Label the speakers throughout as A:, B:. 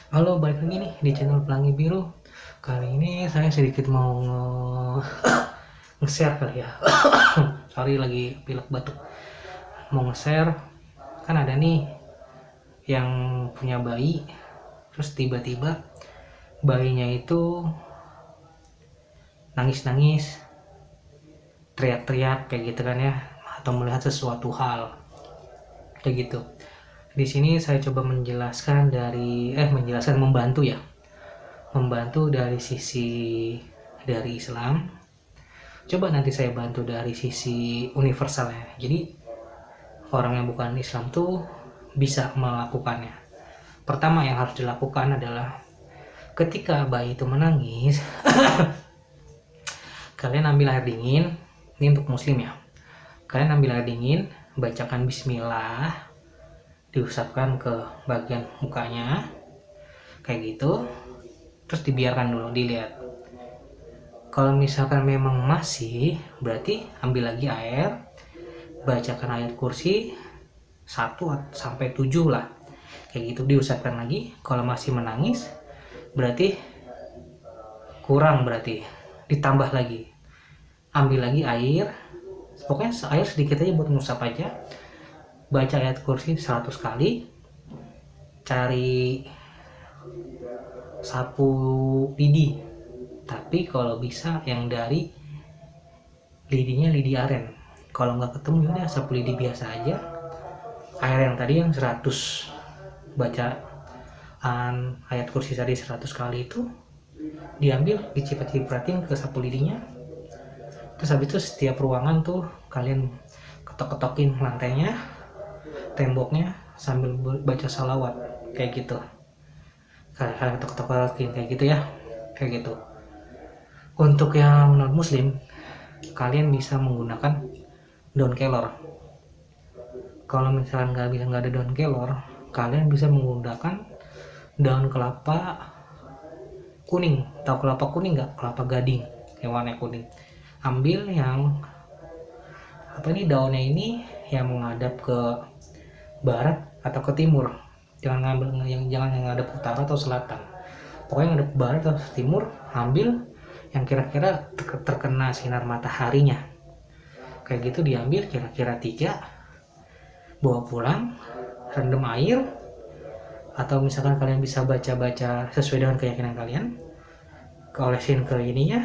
A: Halo, balik lagi nih di channel Pelangi Biru. Kali ini saya sedikit mau nge-share kali ya. Sorry, lagi pilek batuk. Mau nge-share, kan ada nih yang punya bayi, terus tiba-tiba bayinya itu nangis-nangis, teriak-teriak kayak gitu kan ya, atau melihat sesuatu hal kayak gitu. Di sini saya coba membantu dari sisi dari Islam. Coba nanti saya bantu dari sisi universal ya. Jadi orang yang bukan Islam tuh bisa melakukannya. Pertama yang harus dilakukan adalah ketika bayi itu menangis, kalian ambil air dingin. Ini untuk muslim ya. Kalian ambil air dingin, bacakan bismillah, diusapkan ke bagian mukanya kayak gitu. Terus dibiarkan dulu, dilihat. Kalau misalkan memang masih, berarti ambil lagi air, bacakan ayat kursi 1 sampai 7 lah, kayak gitu, diusapkan lagi. Kalau masih menangis berarti kurang, berarti ditambah lagi, ambil lagi air, pokoknya air sedikit aja buat ngusap aja, baca ayat kursi 100 kali, cari sapu lidi, tapi kalau bisa yang dari lidinya lidi aren. Kalau nggak ketemu ya sapu lidi biasa aja. Air yang tadi yang 100, bacaan ayat kursi tadi 100 kali itu diambil, diciprat-cipratin ke sapu lidinya. Terus habis itu setiap ruangan tuh kalian ketok-ketokin lantainya, temboknya, sambil baca salawat kayak gitu. Kalian ketok-ketokin kayak gitu ya, kayak gitu. Untuk yang non muslim, kalian bisa menggunakan daun kelor. Kalau misalkan nggak ada daun kelor, kalian bisa menggunakan daun kelapa kuning. Tahu kelapa kuning nggak? Kelapa gading yang warna kuning. Ambil yang daunnya ini yang menghadap ke barat atau ke timur. Jangan yang ngadep utara atau selatan. Pokoknya ngadep barat atau timur. Ambil yang kira-kira terkena sinar mataharinya. Kayak gitu diambil kira-kira 3, bawa pulang, rendam air, atau misalkan kalian bisa baca-baca sesuai dengan keyakinan kalian, olesin ke ininya,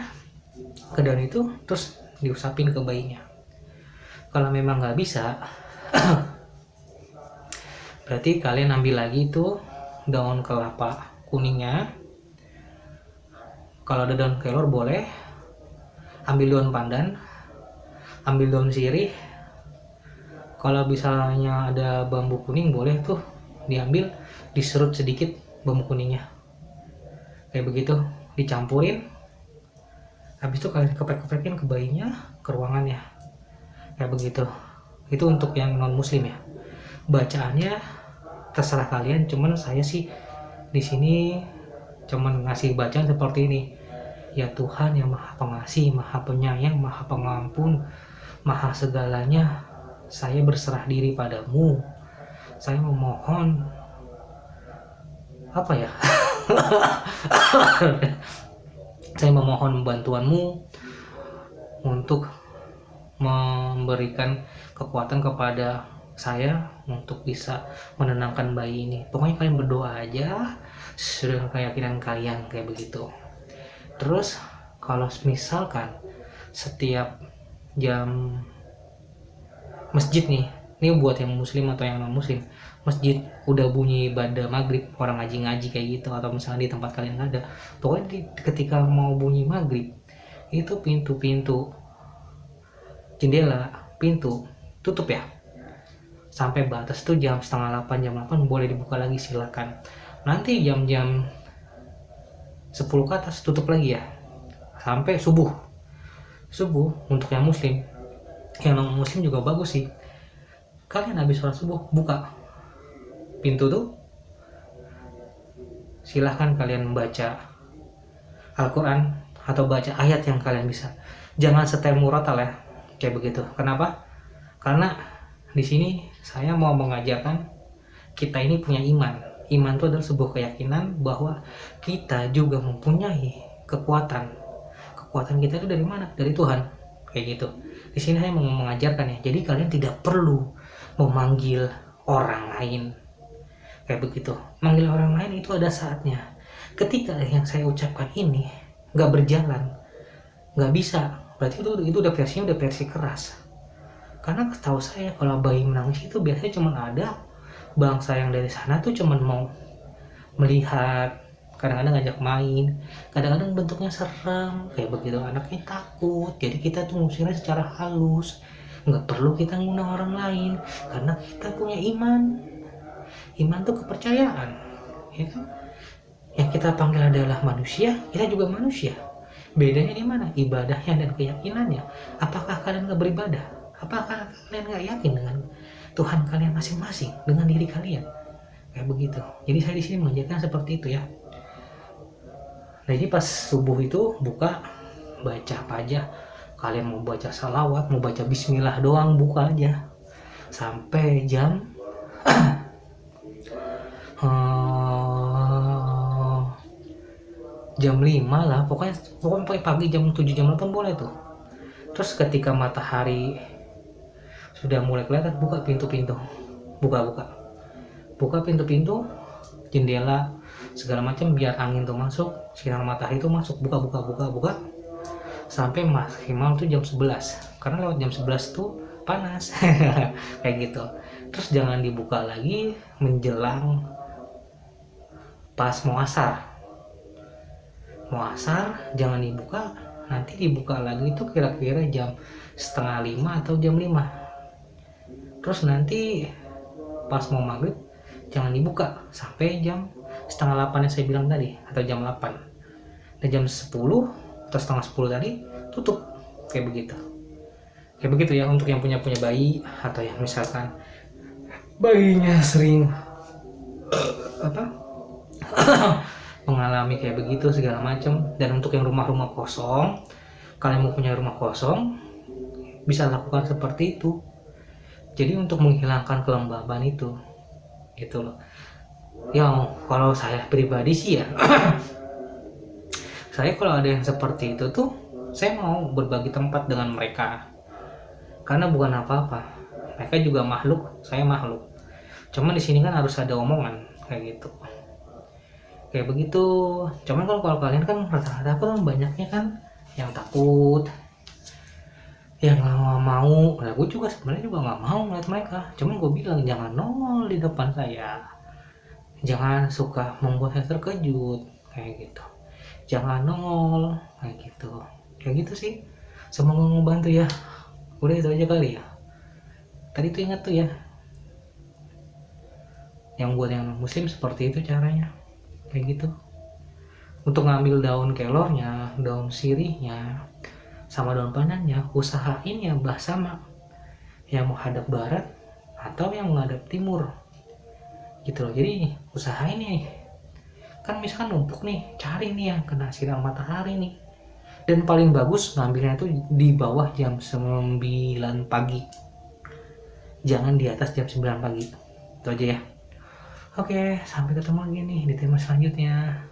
A: ke daun itu, terus diusapin ke bayinya. Kalau memang nggak bisa, berarti kalian ambil lagi itu daun kelapa kuningnya. Kalau ada daun kelor boleh, ambil daun pandan, ambil daun sirih. Kalau misalnya ada bambu kuning boleh tuh diambil, diserut sedikit bambu kuningnya, kayak begitu, dicampurin. Habis itu kalian kepek-kepekin ke bayinya, ke ruangannya, kayak begitu. Itu untuk yang non muslim ya. Bacaannya terserah kalian, cuman saya sih di sini cuman ngasih bacaan seperti ini. Ya Tuhan yang maha pengasih, maha penyayang, maha pengampun, maha segalanya, saya berserah diri padamu. Saya memohon saya memohon bantuanmu untuk memberikan kekuatan kepada saya untuk bisa menenangkan bayi ini. Pokoknya kalian berdoa aja sesuai keyakinan kalian, kayak begitu. Terus kalau misalkan setiap jam masjid nih, ini buat yang muslim atau yang non muslim, masjid udah bunyi bada maghrib, orang ngaji-ngaji kayak gitu, atau misalnya di tempat kalian nggak ada, pokoknya ketika mau bunyi maghrib itu pintu-pintu, jendela, pintu tutup ya, sampai batas tuh jam setengah 8, jam 8 boleh dibuka lagi, silakan. Nanti jam-jam 10 ke atas tutup lagi ya, sampai subuh. Untuk yang muslim. Yang non muslim juga bagus sih, kalian habis sholat subuh buka pintu tuh, silahkan kalian baca Al-Quran atau baca ayat yang kalian bisa. Jangan setel murotal ya, kayak begitu. Kenapa? Karena di sini saya mau mengajarkan kita ini punya iman. Iman itu adalah sebuah keyakinan bahwa kita juga mempunyai kekuatan. Kekuatan kita itu dari mana? Dari Tuhan. Kayak gitu. Di sini saya mau mengajarkan ya. Jadi kalian tidak perlu memanggil orang lain. Kayak begitu. Manggil orang lain itu ada saatnya. Ketika yang saya ucapkan ini nggak berjalan, nggak bisa, berarti itu udah versi keras. Karena setahu saya kalau bayi menangis itu biasanya cuma ada bangsa yang dari sana tuh cuman mau melihat, kadang-kadang ngajak main, kadang-kadang bentuknya serem kayak begitu, anaknya takut. Jadi kita tuh ngusirnya secara halus, nggak perlu kita ngundang orang lain karena kita punya iman tuh kepercayaan, ya kan? Yang kita panggil adalah manusia, kita juga manusia. Bedanya di mana? Ibadahnya dan keyakinannya. Apakah kalian nggak beribadah? Apakah kalian nggak yakin dengan Tuhan kalian masing-masing, dengan diri kalian? Kayak begitu. Jadi saya di sini mengajarkan seperti itu ya. Nah, jadi pas subuh itu buka, baca apa aja. Kalian mau baca salawat, mau baca bismillah doang, buka aja sampai jam jam 5 lah, pokoknya pagi jam 7 jam 8 boleh tuh. Terus ketika matahari sudah mulai kelihatan, buka pintu-pintu, buka pintu-pintu, jendela segala macam biar angin tuh masuk, sinar matahari itu masuk, buka sampai maksimal tuh jam 11, karena lewat jam 11 tuh panas. Kayak gitu. Terus jangan dibuka lagi menjelang pas mau asar jangan dibuka, nanti dibuka lagi itu kira-kira jam 4:30 atau jam 5. Terus nanti pas mau maghrib jangan dibuka sampai jam 7:30 yang saya bilang tadi, atau jam 8. Dan jam 10 atau 9:30 tadi tutup. Kayak begitu ya, untuk yang punya bayi atau yang misalkan bayinya sering mengalami kayak begitu segala macam. Dan untuk yang rumah kosong, kalian mau punya rumah kosong, bisa lakukan seperti itu. Jadi untuk menghilangkan kelembaban itu gitu loh. Ya kalau saya pribadi sih ya saya kalau ada yang seperti itu tuh saya mau berbagi tempat dengan mereka, karena bukan apa-apa, mereka juga makhluk, saya makhluk. Cuman di sini kan harus ada omongan kayak gitu. Kayak begitu. Cuman kalau kalian kan rata-rata kan banyaknya kan yang takut, yang nggak mau. Nah, gue juga sebenarnya nggak mau ngeliat mereka. Cuman gue bilang jangan nongol di depan saya, jangan suka membuat saya terkejut kayak gitu, jangan nongol kayak gitu sih. Semoga ngebantu ya. Udah itu aja kali ya. Tadi tuh ingat tuh ya, yang buat yang muslim seperti itu caranya kayak gitu. Untuk ngambil daun kelornya, daun sirihnya, sama daun pandannya, usahain yang sama, yang menghadap barat atau yang menghadap timur gitu loh. Jadi usahain nih, kan misalkan numpuk nih, cari nih yang kena sinar matahari nih. Dan paling bagus ngambilnya itu di bawah jam 9 pagi, jangan di atas jam 9 pagi. Itu aja ya. Oke, sampai ketemu lagi nih di tema selanjutnya.